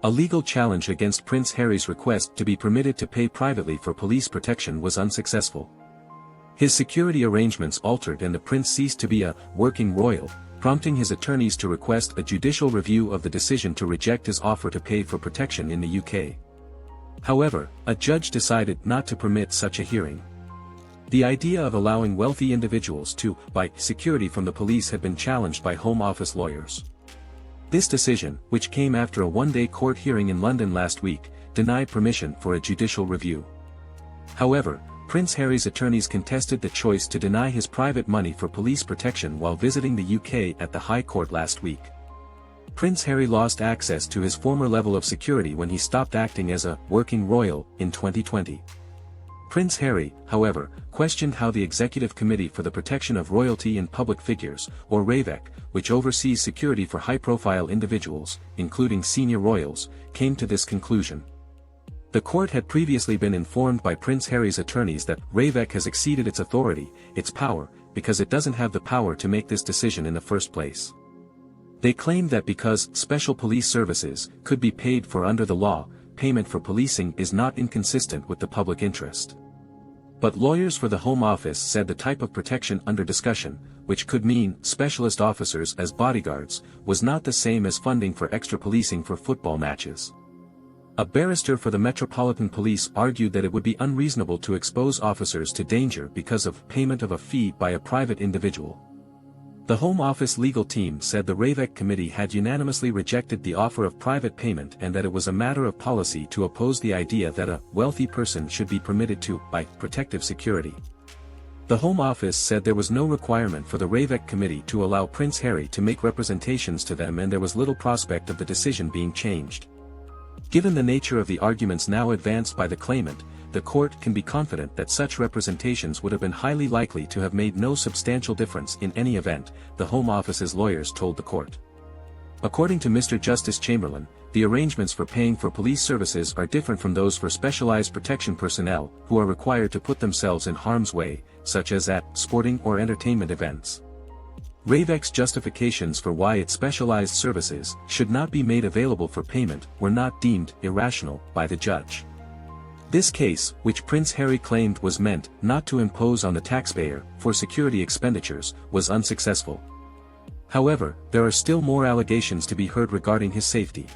A legal challenge against Prince Harry's request to be permitted to pay privately for police protection was unsuccessful. His security arrangements altered and the prince ceased to be a working royal, prompting his attorneys to request a judicial review of the decision to reject his offer to pay for protection in the UK. However, a judge decided not to permit such a hearing. The idea of allowing wealthy individuals to buy security from the police had been challenged by Home Office lawyers. This decision, which came after a one-day court hearing in London last week, denied permission for a judicial review. However, Prince Harry's attorneys contested the choice to deny his private money for police protection while visiting the UK at the High Court last week. Prince Harry lost access to his former level of security when he stopped acting as a working royal in 2020. Prince Harry, however, questioned how the Executive Committee for the Protection of Royalty and Public Figures, or Ravec, which oversees security for high-profile individuals, including senior royals, came to this conclusion. The court had previously been informed by Prince Harry's attorneys that Ravec has exceeded its authority, its power, because it doesn't have the power to make this decision in the first place. They claimed that because special police services could be paid for under the law, payment for policing is not inconsistent with the public interest. But lawyers for the Home Office said the type of protection under discussion, which could mean specialist officers as bodyguards, was not the same as funding for extra policing for football matches. A barrister for the Metropolitan Police argued that it would be unreasonable to expose officers to danger because of payment of a fee by a private individual. The Home Office legal team said the Ravec committee had unanimously rejected the offer of private payment and that it was a matter of policy to oppose the idea that a wealthy person should be permitted to buy protective security. The Home Office said there was no requirement for the Ravec committee to allow Prince Harry to make representations to them and there was little prospect of the decision being changed. Given the nature of the arguments now advanced by the claimant, the court can be confident that such representations would have been highly likely to have made no substantial difference in any event, the Home Office's lawyers told the court. According to Mr. Justice Chamberlain, the arrangements for paying for police services are different from those for specialized protection personnel, who are required to put themselves in harm's way, such as at sporting or entertainment events. Ravec's justifications for why its specialized services should not be made available for payment were not deemed irrational by the judge. This case, which Prince Harry claimed was meant not to impose on the taxpayer for security expenditures, was unsuccessful. However, there are still more allegations to be heard regarding his safety.